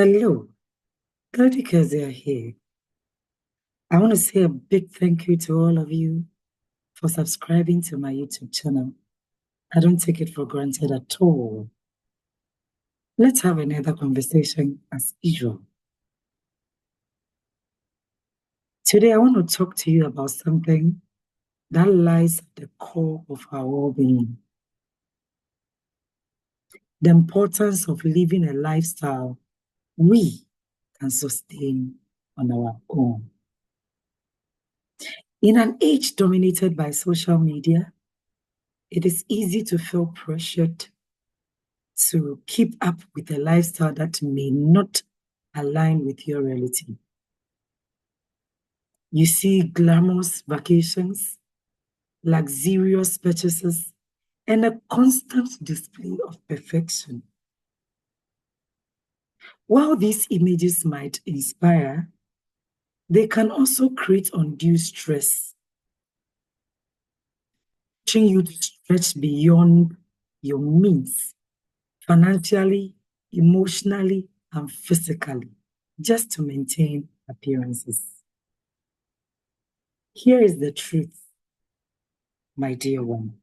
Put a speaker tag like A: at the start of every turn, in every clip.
A: Hello, TheladyKeziah here. I want to say a big thank you to all of you for subscribing to my YouTube channel. I don't take it for granted at all. Let's have another conversation as usual. Today, I want to talk to you about something that lies at the core of our well-being. The importance of living a lifestyle we can sustain on our own. In an age dominated by social media, it is easy to feel pressured to keep up with a lifestyle that may not align with your reality. You see glamorous vacations, luxurious purchases, and a constant display of perfection. While these images might inspire, they can also create undue stress, pushing you to stretch beyond your means, financially, emotionally, and physically, just to maintain appearances. Here is the truth, my dear one.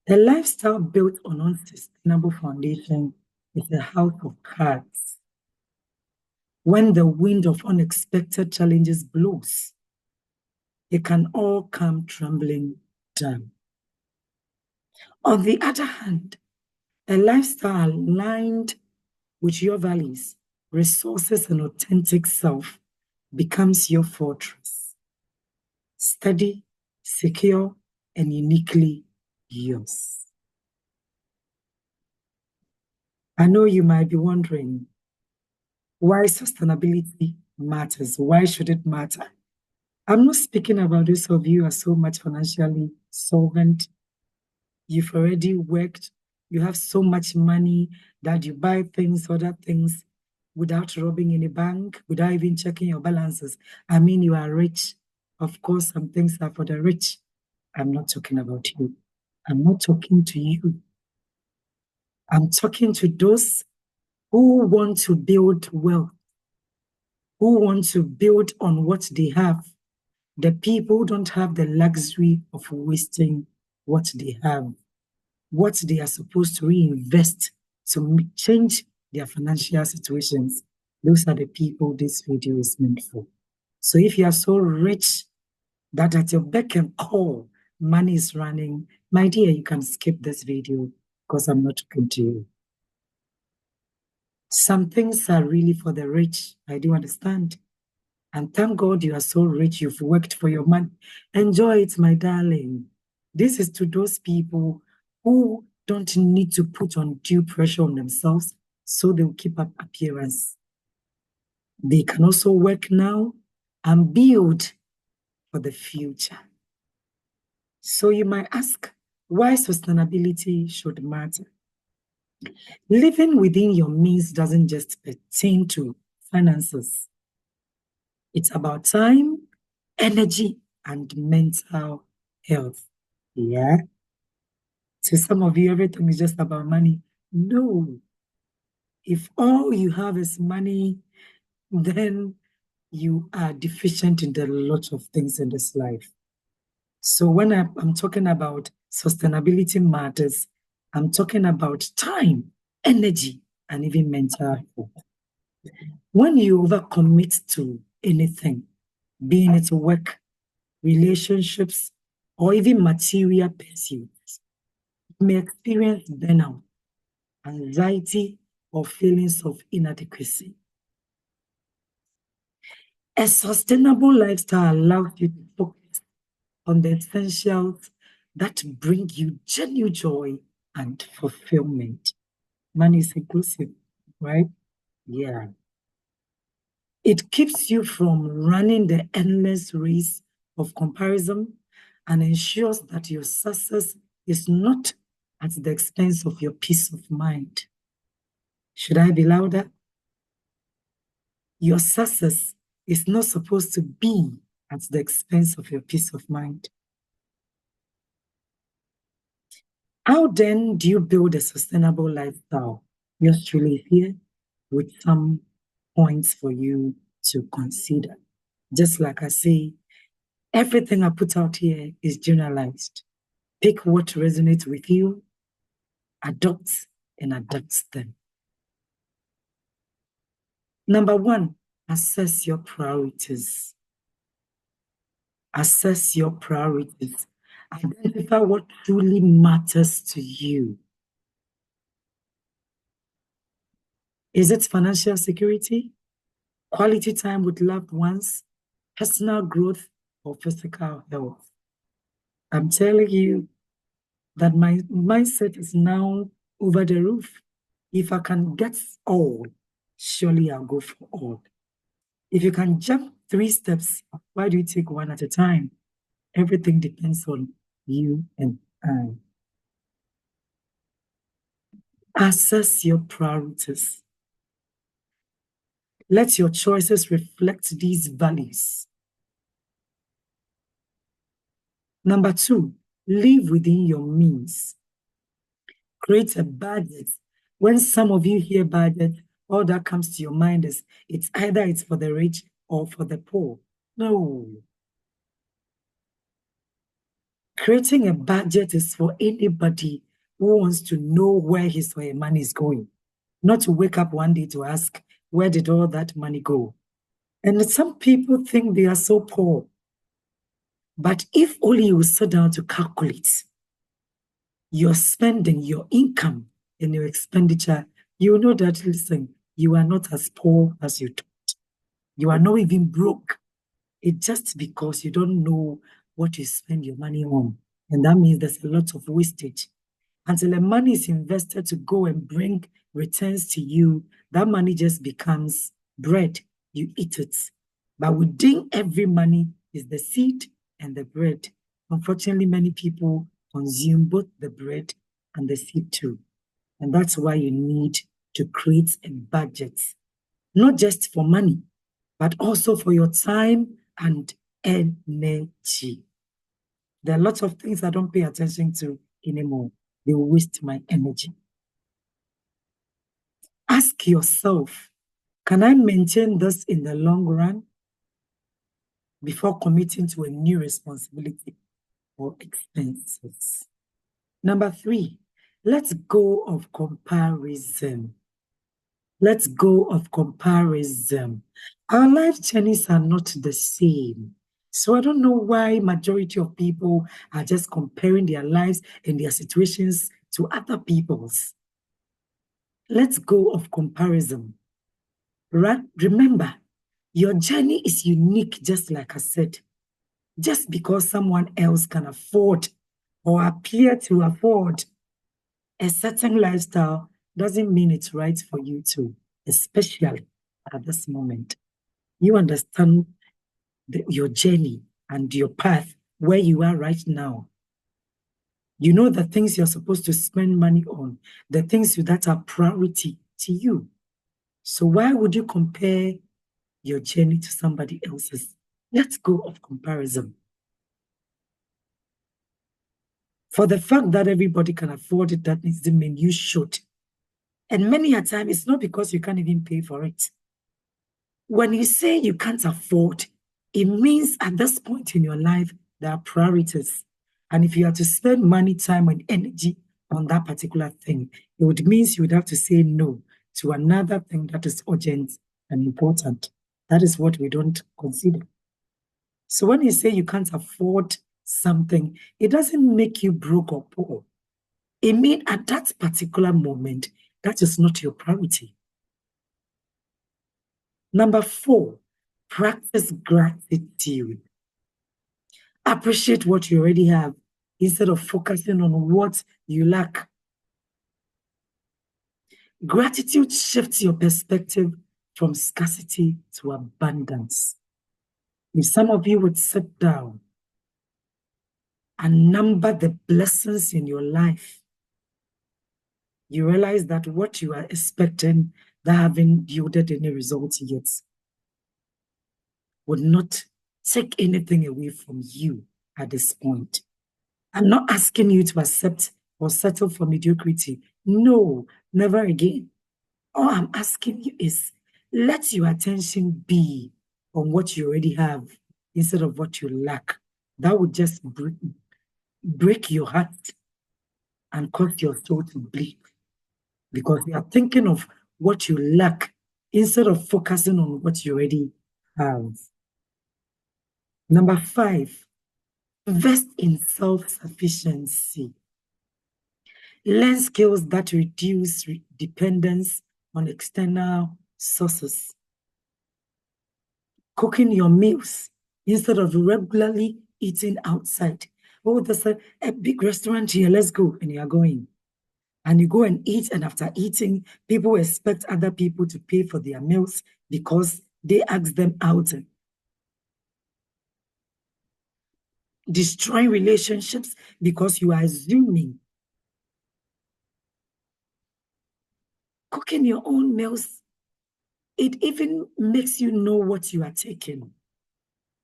A: The lifestyle built on unsustainable foundation is a house of cards. When the wind of unexpected challenges blows, it can all come trembling down. On the other hand, a lifestyle aligned with your values, resources, and authentic self becomes your fortress. Steady, secure, and uniquely yours. I know you might be wondering why sustainability matters. Why should it matter? I'm not speaking about those of you who are so much financially solvent. You've already worked. You have so much money that you buy things, other things, without robbing any bank, without even checking your balances. I mean, you are rich. Of course, some things are for the rich. I'm not talking about you. I'm not talking to you. I'm talking to those who want to build wealth, who want to build on what they have. The people don't have the luxury of wasting what they have, what they are supposed to reinvest to change their financial situations. Those are the people this video is meant for. So if you are so rich that at your beck and call, money is running, my dear, you can skip this video because I'm not talking to you. Some things are really for the rich. I do understand. And thank God you are so rich, you've worked for your money. Enjoy it, my darling. This is to those people who don't need to put undue pressure on themselves so they'll keep up appearance. They can also work now and build for the future. So you might ask why sustainability should matter. Living within your means doesn't just pertain to finances. It's about time, energy, and mental health. Yeah. To some of you, everything is just about money. No. If all you have is money, then you are deficient in a lot of things in this life. So when I'm talking about sustainability matters, I'm talking about time, energy, and even mental health. When you overcommit to anything, being it work, relationships, or even material pursuits, you may experience burnout, anxiety, or feelings of inadequacy. A sustainable lifestyle allows you to focus on the essentials that bring you genuine joy and fulfillment. Money is inclusive, right? Yeah. It keeps you from running the endless race of comparison and ensures that your success is not at the expense of your peace of mind. Should I be louder? Your success is not supposed to be at the expense of your peace of mind. How then do you build a sustainable lifestyle? Yours truly here with some points for you to consider. Just like I say, everything I put out here is generalized. Pick what resonates with you, adopt and adapt them. Number 1, assess your priorities. Assess your priorities. Identify what truly matters to you. Is it financial security, quality time with loved ones, personal growth, or physical health? I'm telling you that my mindset is now over the roof. If I can get all, surely I'll go for all. If you can jump 3 steps, why do you take one at a time? Everything depends on you and I. Assess your priorities. Let your choices reflect these values. Number 2, live within your means. Create a budget. When some of you hear budget, all that comes to your mind is it's either for the rich or for the poor. No. Creating a budget is for anybody who wants to know where his or her money is going, not to wake up one day to ask, where did all that money go? And some people think they are so poor. But if only you sit down to calculate your spending, your income, and your expenditure, you know that, listen, you are not as poor as you thought. You are not even broke. It's just because you don't know what you spend your money on. And that means there's a lot of wastage. Until the money is invested to go and bring returns to you, that money just becomes bread. You eat it. But within every money is the seed and the bread. Unfortunately, many people consume both the bread and the seed too. And that's why you need to create a budget, not just for money, but also for your time and energy. There are lots of things I don't pay attention to anymore. They waste my energy. Ask yourself, can I maintain this in the long run before committing to a new responsibility or expenses? Number 3, let's go of comparison. Let's go of comparison. Our life journeys are not the same. So I don't know why majority of people are just comparing their lives and their situations to other people's. Let's go of comparison. Remember, your journey is unique, just like I said. Just because someone else can afford or appear to afford a certain lifestyle doesn't mean it's right for you too, especially at this moment. You understand your journey and your path, where you are right now. You know the things you're supposed to spend money on, the things that are priority to you. So why would you compare your journey to somebody else's? Let's go of comparison. For the fact that everybody can afford it, that doesn't mean you should. And many a time, it's not because you can't even pay for it. When you say you can't afford, it means at this point in your life, there are priorities. And if you have to spend money, time, and energy on that particular thing, it would mean you would have to say no to another thing that is urgent and important. That is what we don't consider. So when you say you can't afford something, it doesn't make you broke or poor. It means at that particular moment, that is not your priority. Number 4, practice gratitude. Appreciate what you already have instead of focusing on what you lack. Gratitude shifts your perspective from scarcity to abundance. If some of you would sit down and number the blessings in your life, you realize that what you are expecting that haven't yielded any results yet would not take anything away from you at this point. I'm not asking you to accept or settle for mediocrity. No, never again. All I'm asking you is Let your attention be on what you already have instead of what you lack. That would just break your heart and cause your soul to bleed, because you are thinking of what you lack instead of focusing on what you already have. Number 5, invest in self-sufficiency. Learn skills that reduce dependence on external sources. Cooking your meals instead of regularly eating outside. Oh, there's a big restaurant here, let's go. And you are going. And you go and eat, and after eating, people expect other people to pay for their meals because they ask them out. Destroying relationships because you are assuming. Cooking your own meals, it even makes you know what you are taking.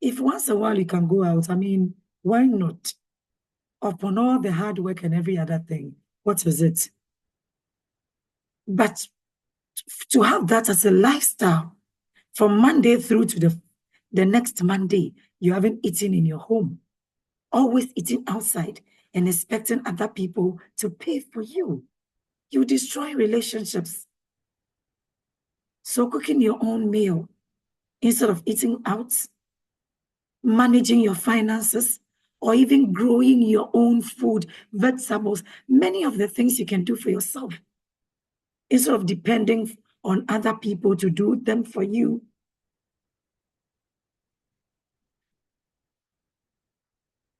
A: If once a while you can go out, I mean, why not? Upon all the hard work and every other thing, what is it? But to have that as a lifestyle from Monday through to the next Monday, you haven't eaten in your home, always eating outside and expecting other people to pay for you, you destroy relationships. So cooking your own meal instead of eating out, managing your finances, or even growing your own food, vegetables, many of the things you can do for yourself instead of depending on other people to do them for you.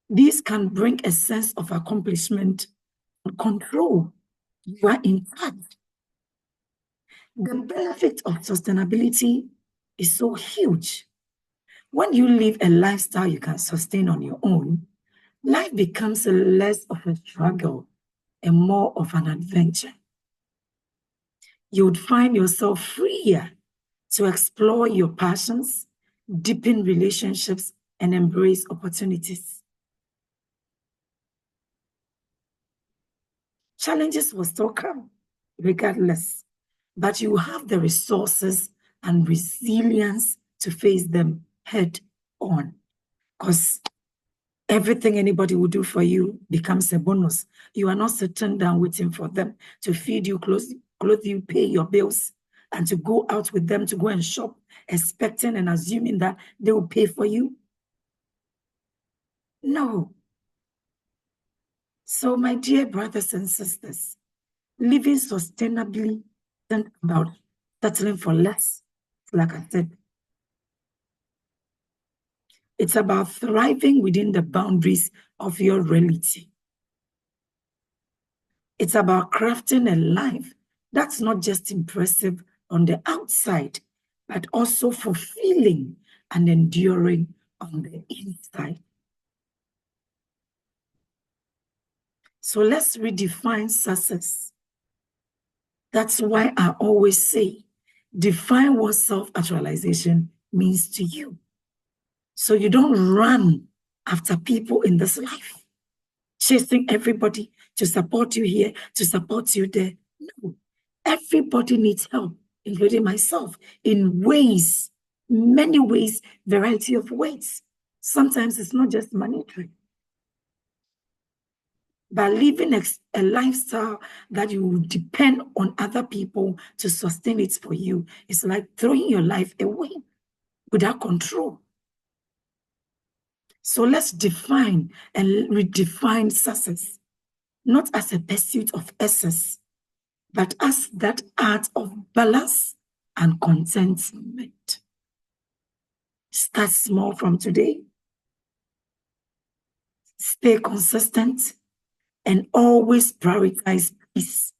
A: These can bring a sense of accomplishment and control. You are in charge. The benefit of sustainability is so huge. When you live a lifestyle you can sustain on your own, life becomes less of a struggle and more of an adventure. You would find yourself freer to explore your passions, deepen relationships, and embrace opportunities. Challenges will still come, regardless, but you have the resources and resilience to face them head on, because everything anybody will do for you becomes a bonus. You are not sitting down waiting for them to feed you, clothe you, pay your bills, and to go out with them to go and shop, expecting and assuming that they will pay for you. No. So, my dear brothers and sisters, living sustainably isn't about settling for less, like I said. It's about thriving within the boundaries of your reality. It's about crafting a life that's not just impressive on the outside, but also fulfilling and enduring on the inside. So let's redefine success. That's why I always say, define what self-actualization means to you. So you don't run after people in this life, chasing everybody to support you here, to support you there. No, everybody needs help, including myself, in ways, many ways, variety of ways. Sometimes it's not just monetary. But living a lifestyle that you will depend on other people to sustain it for you is like throwing your life away without control. So let's define and redefine success, not as a pursuit of excess, but as that art of balance and contentment. Start small from today. Stay consistent and always prioritize peace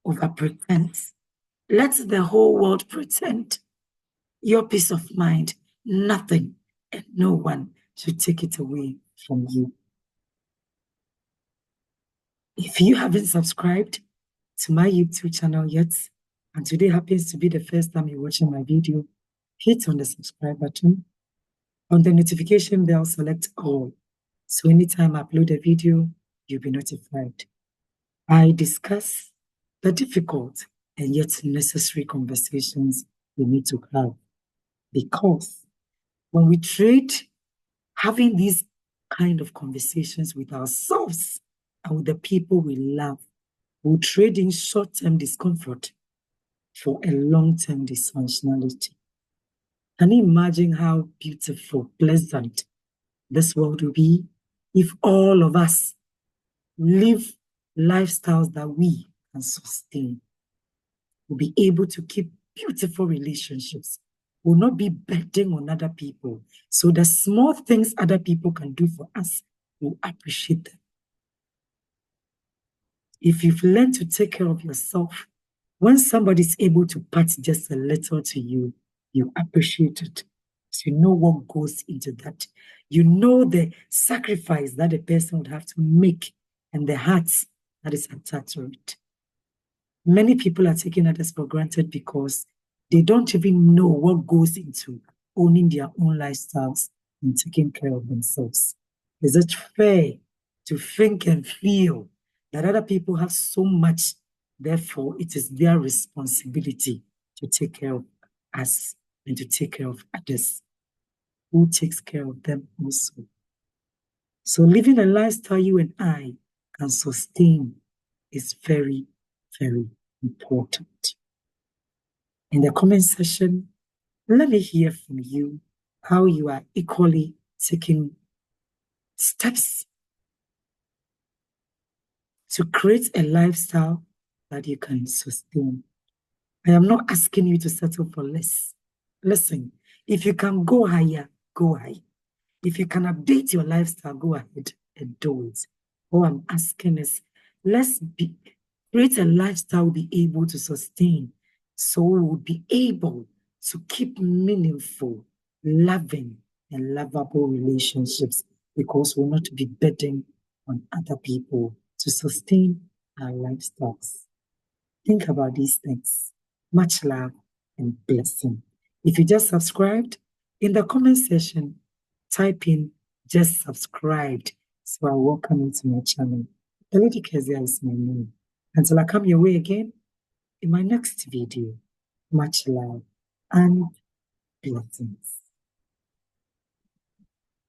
A: over pretense. Let the whole world pretend. Your peace of mind, nothing and no one should take it away from you. If you haven't subscribed to my YouTube channel yet, and today happens to be the first time you're watching my video, hit on the subscribe button. On the notification bell, select all. So anytime I upload a video, you'll be notified. I discuss the difficult and yet necessary conversations we need to have. Because when we trade having these kind of conversations with ourselves and with the people we love, we'll trade in short-term discomfort for a long-term dysfunctionality. Can you imagine how beautiful, pleasant this world will be if all of us live lifestyles that we can sustain? We'll be able to keep beautiful relationships. We'll not be betting on other people. So the small things other people can do for us, we'll appreciate them. If you've learned to take care of yourself, when somebody's able to part just a little to you, you appreciate it. So you know what goes into that. You know the sacrifice that a person would have to make and the heart that is attached to it. Many people are taking others for granted because they don't even know what goes into owning their own lifestyles and taking care of themselves. Is it fair to think and feel that other people have so much, therefore it is their responsibility to take care of us and to take care of others? Who takes care of them also? So living a lifestyle you and I can sustain is very, very important. In the comment section, let me hear from you how you are equally taking steps to create a lifestyle that you can sustain. I am not asking you to settle for less. Listen, if you can go higher, go high. If you can update your lifestyle, go ahead and do it. All I'm asking is, create a lifestyle we'll be able to sustain, so we will be able to keep meaningful, loving, and lovable relationships, because we'll not be betting on other people to sustain our lifestyles. Think about these things. Much love and blessing. If you just subscribed, in the comment section, type in just subscribed. So I welcome you to my channel. TheladyKeziah is my name. Until I come your way again in my next video, much love and blessings.